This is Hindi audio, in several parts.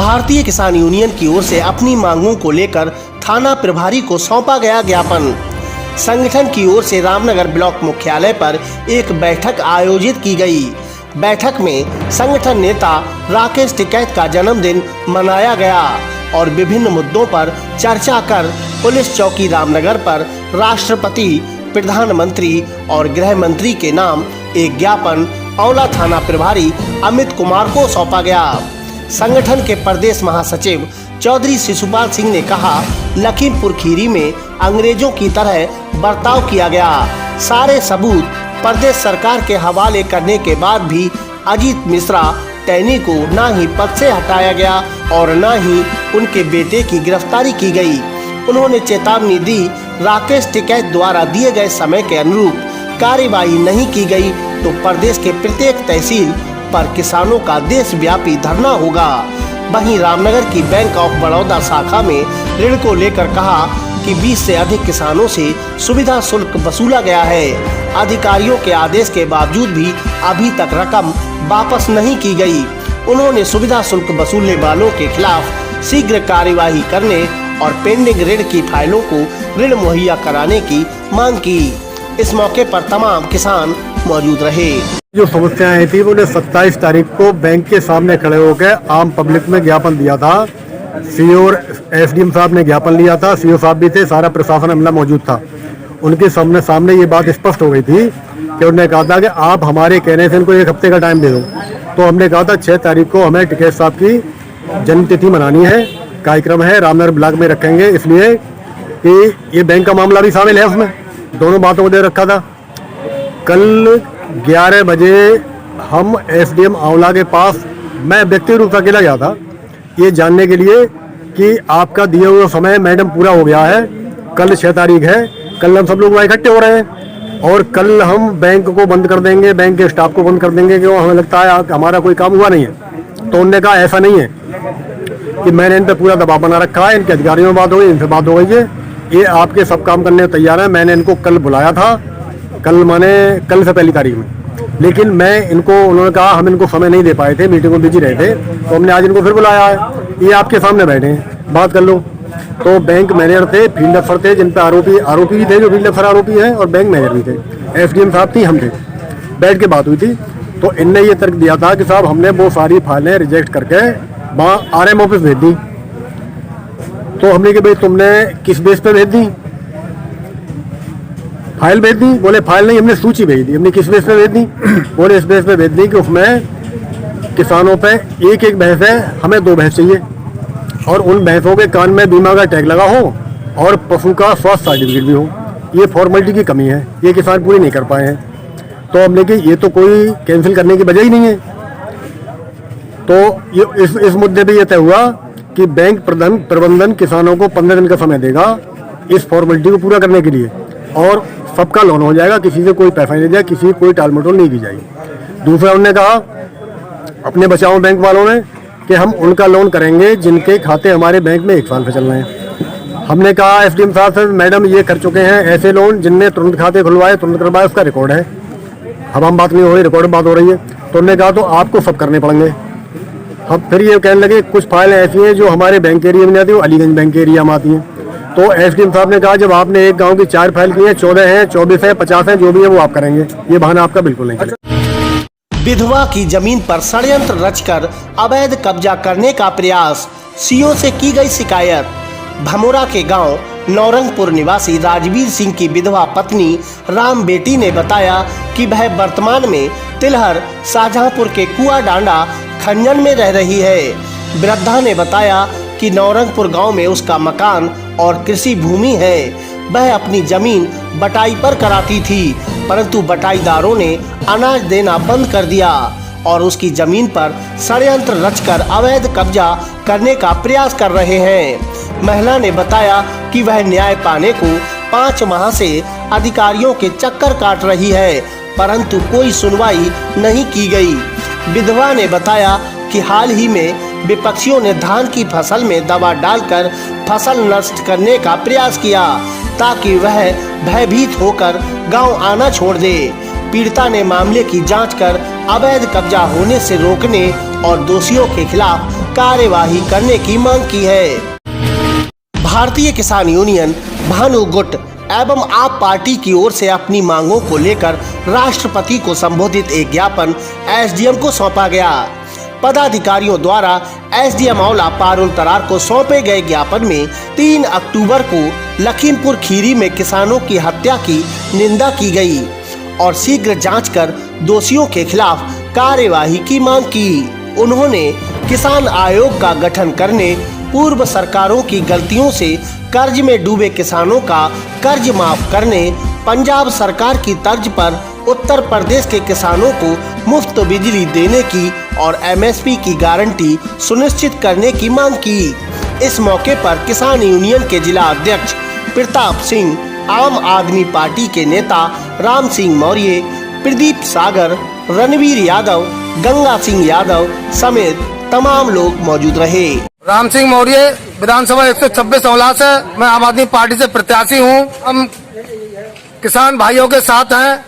भारतीय किसान यूनियन की ओर से अपनी मांगों को लेकर थाना प्रभारी को सौंपा गया ज्ञापन। संगठन की ओर से रामनगर ब्लॉक मुख्यालय पर एक बैठक आयोजित की गई। बैठक में संगठन नेता राकेश टिकैत का जन्मदिन मनाया गया और विभिन्न मुद्दों पर चर्चा कर पुलिस चौकी रामनगर पर राष्ट्रपति, प्रधानमंत्री और गृह मंत्री के नाम एक ज्ञापन औला थाना प्रभारी अमित कुमार को सौंपा गया। संगठन के प्रदेश महासचिव चौधरी शिशुपाल सिंह ने कहा, लखीमपुर खीरी में अंग्रेजों की तरह बर्ताव किया गया। सारे सबूत प्रदेश सरकार के हवाले करने के बाद भी अजीत मिश्रा टैनी को न ही पद से हटाया गया और न ही उनके बेटे की गिरफ्तारी की गई। उन्होंने चेतावनी दी, राकेश टिकैत द्वारा दिए गए समय के अनुरूप कार्यवाही नहीं की गई तो प्रदेश के प्रत्येक तहसील पर किसानों का देशव्यापी धरना होगा। वहीं रामनगर की बैंक ऑफ बड़ौदा शाखा में ऋण को लेकर कहा कि 20 से अधिक किसानों से सुविधा शुल्क वसूला गया है। अधिकारियों के आदेश के बावजूद भी अभी तक रकम वापस नहीं की गई। उन्होंने सुविधा शुल्क वसूलने वालों के खिलाफ शीघ्र कार्यवाही करने और पेंडिंग ऋण की फाइलों को ऋण मुहैया कराने की मांग की। इस मौके पर तमाम किसान मौजूद रहे। जो समस्याएं थी उन्हें 27 तारीख को बैंक के सामने खड़े होकर आम पब्लिक में ज्ञापन दिया था। सीओ और एसडीएम साहब ने ज्ञापन लिया था, सीओ साहब भी थे, सारा प्रशासन अमला मौजूद था। उनके सामने ये बात स्पष्ट हो गई थी कि उन्होंने कहा था कि आप हमारे कहने से इनको 1 हफ्ते का टाइम दे दो। तो हमने कहा था 6 तारीख को हमें टिकैत साहब की जन्मतिथि मनानी है, कार्यक्रम है, रामनगर ब्लॉक में रखेंगे, इसलिए कि ये बैंक का मामला भी शामिल है उसमें। दोनों बातों को दे रखा था। कल 11 बजे हम एसडीएम आंवला के पास मैं व्यक्तिगत रूप से अकेला गया था ये जानने के लिए कि आपका दिया हुआ समय मैडम पूरा हो गया है। कल 6 तारीख है, कल हम सब लोग वहाँ इकट्ठे हो रहे हैं और कल हम बैंक को बंद कर देंगे, बैंक के स्टाफ को बंद कर देंगे क्यों हमें लगता है हमारा कोई काम हुआ नहीं है। तो उन्होंने कहा ऐसा नहीं है कि मैंने इन पर पूरा दबाव बना रखा है, इनके अधिकारियों में बात हो गई, इनसे बात हो गई है, ये आपके सब काम करने तैयार है। मैंने इनको कल बुलाया था, कल से पहली तारीख में, लेकिन मैं इनको, उन्होंने कहा हम इनको समय नहीं दे पाए थे, मीटिंग में बिजी रहे थे, तो हमने आज इनको फिर बुलाया है, ये आपके सामने बैठे हैं, बात कर लो। तो बैंक मैनेजर थे, फील्ड अफसर थे, जिन पर आरोपी भी थे, जो फील्ड अफसर आरोपी है, और बैंक मैनेजर भी थे, एसडीएम साहब थी, हम थे, बैठ के बात हुई थी। तो इनने ये तर्क दिया था कि साहब हमने वो सारी फाइलें रिजेक्ट करके वहाँ आरएम ऑफिस भेज दी। तो हमने कहा भाई तुमने किस बेस पे भेज दी? फाइल भेज दी? बोले फाइल नहीं, हमने सूची भेज दी। हमने किस बेस पे भेज दी? बोले इस बेस पे भेज दी कि उसमें किसानों पे एक भैंस है, हमें 2 भैंस चाहिए और उन भैंसों के कान में बीमा का टैग लगा हो और पशु का स्वास्थ्य सर्टिफिकेट भी हो। ये फॉर्मेलिटी की कमी है, ये किसान पूरी नहीं कर पाए हैं। तो हमने कहा ये तो कोई कैंसिल करने की वजह ही नहीं है। तो ये इस मुद्दे पे ये तय हुआ कि बैंक प्रबंधन किसानों को 15 दिन का समय देगा इस फॉर्मेलिटी को पूरा करने के लिए और सबका लोन हो जाएगा, किसी से कोई पैसा नहीं जाए, किसी कोई टाल मटोल नहीं की जाएगी। दूसरा उन्होंने कहा अपने बचाओ बैंक वालों ने कि हम उनका लोन करेंगे जिनके खाते हमारे बैंक में 1 साल से चल रहे हैं। हमने कहा एसडीएम साहब से, मैडम ये कर चुके हैं ऐसे लोन जिनने तुरंत खाते खुलवाए, तुरंत करवाए, उसका रिकॉर्ड है। अब हम बात नहीं हो रही, रिकॉर्ड बात हो रही है। तो उन्होंने कहा तो आपको सब करने पड़ेंगे। हम फिर ये कहने लगे कुछ फाइलें ऐसी हैं जो हमारे बैंक एरिया में नहीं आती, वो अलीगंज बैंक एरिया में आती हैं। तो एसडीएम साहब ने कहा जब आपने एक गांव की 4 फाइल की है, 14 है, 24 है, 50 है, जो भी है वो आप करेंगे, ये बहाना आपका बिल्कुल नहीं चलेगा। विधवा की जमीन पर षड्यंत्र रचकर अवैध कब्जा करने का प्रयास, सीओ से की गई शिकायत। भमोरा के गांव नौरंगपुर निवासी राजवीर सिंह की विधवा पत्नी राम बेटी ने बताया कि वह वर्तमान में तिलहर शाहजहांपुर के कुआ डांडा खंजन में रह रही है। वृद्धा ने बताया कि नौरंगपुर गांव में उसका मकान और कृषि भूमि है। वह अपनी जमीन बटाई पर कराती थी, परंतु बटाईदारों ने अनाज देना बंद कर दिया और उसकी जमीन पर षड्यंत्र रचकर अवैध कब्जा करने का प्रयास कर रहे हैं। महिला ने बताया कि वह न्याय पाने को 5 माह से अधिकारियों के चक्कर काट रही है, परंतु कोई सुनवाई नहीं की गई। विधवा ने बताया कि हाल ही में विपक्षियों ने धान की फसल में दवा डालकर फसल नष्ट करने का प्रयास किया ताकि वह भयभीत होकर गांव आना छोड़ दे। पीड़िता ने मामले की जांच कर अवैध कब्जा होने से रोकने और दोषियों के खिलाफ कार्यवाही करने की मांग की है। भारतीय किसान यूनियन भानु गुट एवं आप पार्टी की ओर से अपनी मांगों को लेकर राष्ट्रपति को संबोधित एक ज्ञापन एसडीएम को सौंपा गया। पदाधिकारियों द्वारा एसडीएम औला पारुल तरार को सौंपे गए ज्ञापन में 3 अक्टूबर को लखीमपुर खीरी में किसानों की हत्या की निंदा की गई और शीघ्र जांच कर दोषियों के खिलाफ कार्यवाही की मांग की। उन्होंने किसान आयोग का गठन करने, पूर्व सरकारों की गलतियों से कर्ज में डूबे किसानों का कर्ज माफ करने, पंजाब सरकार की तर्ज पर उत्तर प्रदेश के किसानों को मुफ्त बिजली देने की और एमएसपी की गारंटी सुनिश्चित करने की मांग की। इस मौके पर किसान यूनियन के जिला अध्यक्ष प्रताप सिंह, आम आदमी पार्टी के नेता राम सिंह मौर्य, प्रदीप सागर, रणवीर यादव, गंगा सिंह यादव समेत तमाम लोग मौजूद रहे। राम सिंह मौर्य, विधानसभा 126 औला से मैं आम आदमी पार्टी से प्रत्याशी हूं। हम किसान भाइयों के साथ हैं।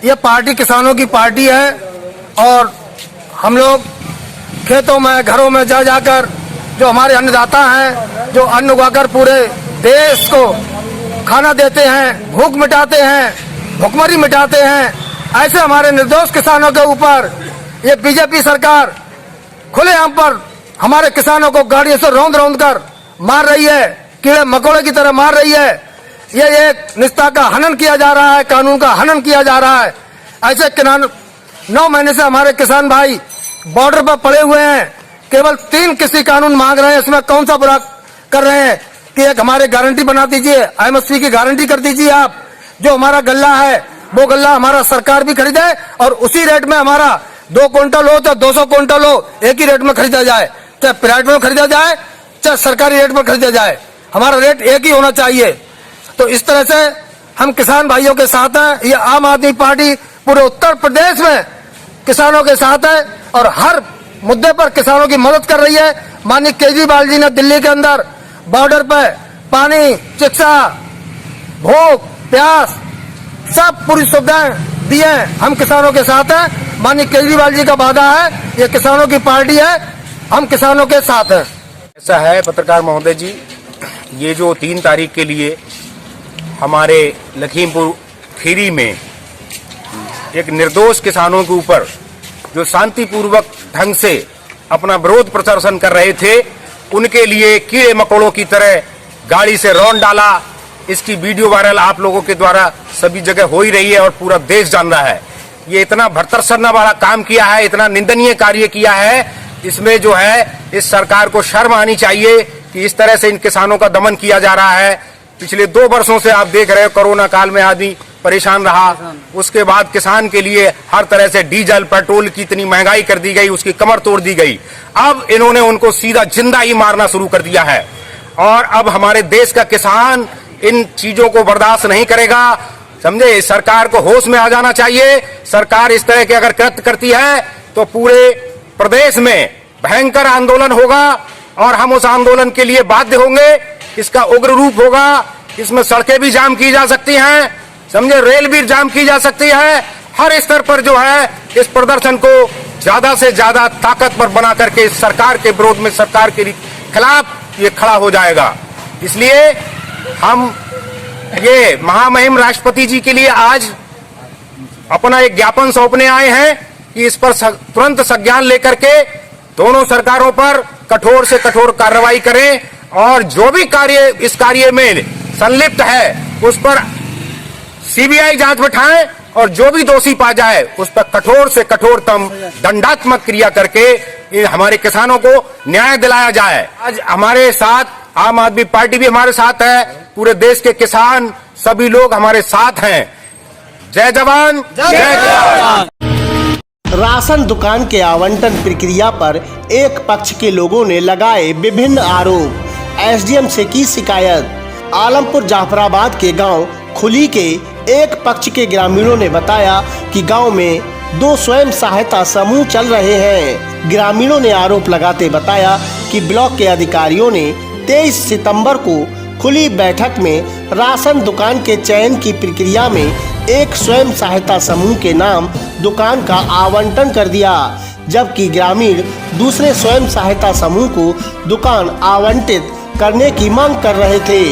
ये पार्टी किसानों की पार्टी है और हम लोग खेतों में, घरों में जा जाकर जो हमारे अन्नदाता हैं, जो अन्न उगाकर पूरे देश को खाना देते हैं, भूख मिटाते हैं, भुखमरी मिटाते हैं, ऐसे हमारे निर्दोष किसानों के ऊपर ये बीजेपी सरकार खुलेआम पर हमारे किसानों को गाड़ियों से रौंद रौंद कर मार रही है, कीड़े मकोड़े की तरह मार रही है। ये एक निष्ठा का हनन किया जा रहा है, कानून का हनन किया जा रहा है। ऐसे 9 महीने से हमारे किसान भाई बॉर्डर पर पड़े हुए हैं, केवल 3 कृषि कानून मांग रहे हैं। इसमें कौन सा बुरा कर रहे हैं कि एक हमारे गारंटी बना दीजिए, एमएसपी की गारंटी कर दीजिए आप। जो हमारा गल्ला है वो गल्ला हमारा सरकार भी खरीदे और उसी रेट में हमारा 2 क्विंटल हो चाहे 200 क्विंटल हो, एक ही रेट में खरीदा जाए, चाहे प्राइवेट में खरीदा जाए चाहे सरकारी रेट में खरीदा जाए, हमारा रेट एक ही होना चाहिए। तो इस तरह से हम किसान भाइयों के साथ हैं। ये आम आदमी पार्टी पूरे उत्तर प्रदेश में किसानों के साथ है और हर मुद्दे पर किसानों की मदद कर रही है। माननीय केजरीवाल जी ने दिल्ली के अंदर बॉर्डर पर पानी, शिक्षा, भूख, प्यास सब पूरी सुविधाएं दी हैं। हम किसानों के साथ हैं। माननीय केजरीवाल जी का वादा है, ये किसानों की पार्टी है, हम किसानों के साथ हैं। ऐसा है पत्रकार महोदय जी, ये जो 3 तारीख के लिए हमारे लखीमपुर खीरी में एक निर्दोष किसानों के ऊपर जो शांतिपूर्वक ढंग से अपना विरोध प्रदर्शन कर रहे थे, उनके लिए कीड़े मकोड़ों की तरह गाड़ी से रौंद डाला। इसकी वीडियो वायरल आप लोगों के द्वारा सभी जगह हो ही रही है और पूरा देश जान रहा है। ये इतना भर्तरसरना वाला काम किया है, इतना निंदनीय कार्य किया है। इसमें जो है इस सरकार को शर्म आनी चाहिए कि इस तरह से इन किसानों का दमन किया जा रहा है। पिछले 2 वर्षों से आप देख रहे हो, कोरोना काल में आदमी परेशान रहा, उसके बाद किसान के लिए हर तरह से डीजल पेट्रोल की इतनी महंगाई कर दी गई, उसकी कमर तोड़ दी गई। अब इन्होंने उनको सीधा जिंदा ही मारना शुरू कर दिया है और अब हमारे देश का किसान इन चीजों को बर्दाश्त नहीं करेगा। समझे, सरकार को होश में आ जाना चाहिए। सरकार इस तरह के अगर कृत्य करती है तो पूरे प्रदेश में भयंकर आंदोलन होगा और हम उस आंदोलन के लिए बाध्य होंगे। इसका उग्र रूप होगा। इसमें सड़कें भी जाम की जा सकती हैं, समझे, रेल भी जाम की जा सकती है। हर स्तर पर जो है इस प्रदर्शन को ज्यादा से ज्यादा ताकतवर बना करके सरकार के विरोध में, सरकार के खिलाफ ये खड़ा हो जाएगा। इसलिए हम ये महामहिम राष्ट्रपति जी के लिए आज अपना एक ज्ञापन सौंपने आए हैं कि इस पर तुरंत संज्ञान लेकर के दोनों सरकारों पर कठोर से कठोर कार्रवाई करें और जो भी कार्य इस कार्य में संलिप्त है उस पर सीबीआई जांच बिठाएं और जो भी दोषी पा जाए उस पर कठोर से कठोरतम दंडात्मक क्रिया करके हमारे किसानों को न्याय दिलाया जाए। आज हमारे साथ आम आदमी पार्टी भी हमारे साथ है, पूरे देश के किसान सभी लोग हमारे साथ हैं। जय जवान जय किसान। राशन दुकान के आवंटन प्रक्रिया पर एक पक्ष के लोगों ने लगाए विभिन्न आरोप। एसडीएम से की शिकायत। आलमपुर जाफराबाद के गांव खुली के एक पक्ष के ग्रामीणों ने बताया कि गांव में 2 स्वयं सहायता समूह चल रहे हैं। ग्रामीणों ने आरोप लगाते बताया कि ब्लॉक के अधिकारियों ने 23 सितंबर को खुली बैठक में राशन दुकान के चयन की प्रक्रिया में एक स्वयं सहायता समूह के नाम दुकान का आवंटन कर दिया, जबकि ग्रामीण दूसरे स्वयं सहायता समूह को दुकान आवंटित करने की मांग कर रहे थे।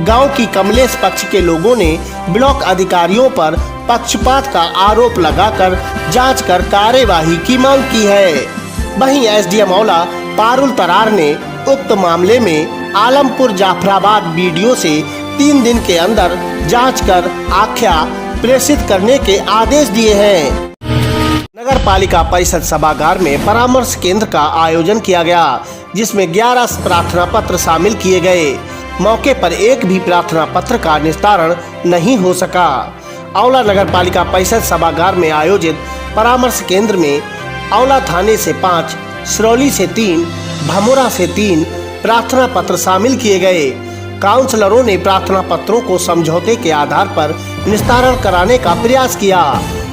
गांव की कमलेश पक्ष के लोगों ने ब्लॉक अधिकारियों पर पक्षपात का आरोप लगाकर जांच कर कार्यवाही की मांग की है। वहीं एसडीएम औला पारुल तरार ने उक्त मामले में आलमपुर जाफराबाद बीडीओ से 3 दिन के अंदर जांच कर आख्या प्रेषित करने के आदेश दिए हैं। नगर पालिका परिषद सभागार में परामर्श केंद्र का आयोजन किया गया, जिसमें 11 प्रार्थना पत्र शामिल किए गए। मौके पर एक भी प्रार्थना पत्र का निस्तारण नहीं हो सका। औला नगर पालिका परिषद सभागार में आयोजित परामर्श केंद्र में औला थाने से 5, सिरौली से 3, भमोरा से 3 प्रार्थना पत्र शामिल किए गए। काउंसलरों ने प्रार्थना पत्रों को समझौते के आधार पर निस्तारण कराने का प्रयास किया,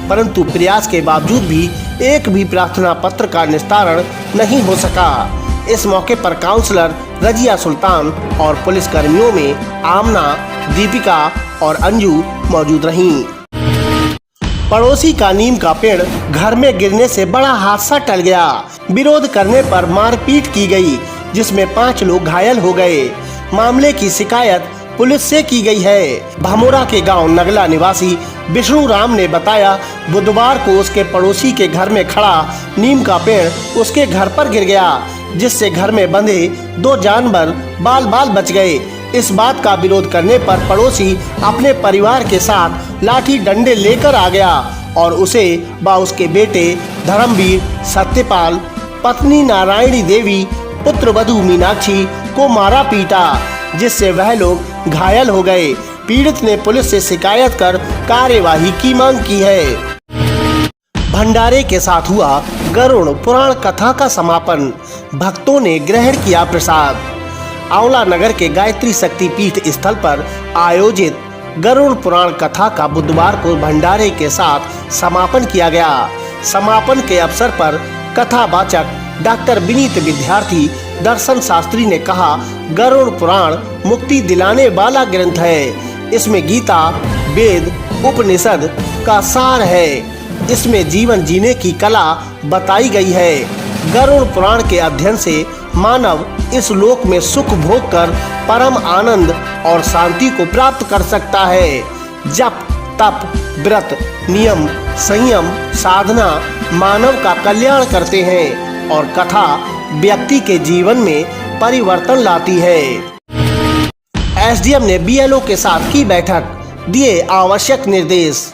परंतु प्रयास के बावजूद भी एक भी प्रार्थना पत्र का निस्तारण नहीं हो सका। इस मौके पर काउंसलर रजिया सुल्तान और पुलिस कर्मियों में आमना, दीपिका और अंजू मौजूद रहीं। पड़ोसी का नीम का पेड़ घर में गिरने से बड़ा हादसा टल गया। विरोध करने पर मारपीट की गई, जिसमें 5 लोग घायल हो गए। मामले की शिकायत पुलिस से की गई है। भमोरा के गांव नगला निवासी विष्णु राम ने बताया, बुधवार को उसके पड़ोसी के घर में खड़ा नीम का पेड़ उसके घर पर गिर गया, जिससे घर में बंधे 2 जानवर बाल बाल बच गए। इस बात का विरोध करने पर पड़ोसी अपने परिवार के साथ लाठी डंडे लेकर आ गया और उसे व उसके बेटे धर्मवीर, सत्यपाल, पत्नी नारायणी देवी, पुत्र वधू मीनाक्षी को मारा पीटा, जिससे वह लोग घायल हो गए। पीड़ित ने पुलिस से शिकायत कर कार्यवाही की मांग की है। भंडारे के साथ हुआ गरुड़ पुराण कथा का समापन, भक्तों ने ग्रहण किया प्रसाद। औला नगर के गायत्री शक्ति पीठ स्थल पर आयोजित गरुड़ पुराण कथा का बुधवार को भंडारे के साथ समापन किया गया। समापन के अवसर पर कथावाचक डॉक्टर विनीत विद्यार्थी दर्शन शास्त्री ने कहा, गरुड़ पुराण मुक्ति दिलाने वाला ग्रंथ है। इसमें गीता, वेद, उपनिषद का सार है। इसमें जीवन जीने की कला बताई गई है। गरुड़ पुराण के अध्ययन से मानव इस लोक में सुख भोग कर परम आनंद और शांति को प्राप्त कर सकता है। जप, तप, व्रत, नियम, संयम, साधना मानव का कल्याण करते हैं और कथा व्यक्ति के जीवन में परिवर्तन लाती है। एसडीएम ने बीएलओ के साथ की बैठक, दिए आवश्यक निर्देश।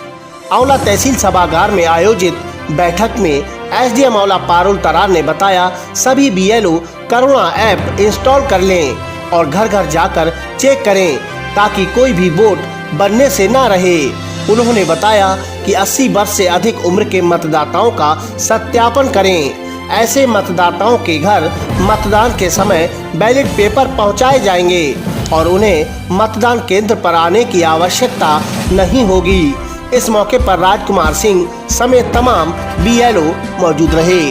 औला तहसील सभागार में आयोजित बैठक में एसडीएम औला पारुल तरार ने बताया, सभी बीएलओ करुणा ऐप इंस्टॉल कर लें और घर घर जाकर चेक करें ताकि कोई भी वोट बनने से ना रहे। उन्होंने बताया कि 80 वर्ष से अधिक उम्र के मतदाताओं का सत्यापन करें। ऐसे मतदाताओं के घर मतदान के समय बैलेट पेपर पहुंचाए जाएंगे और उन्हें मतदान केंद्र पर आने की आवश्यकता नहीं होगी। इस मौके पर राजकुमार सिंह समेत तमाम बीएलओ मौजूद रहे।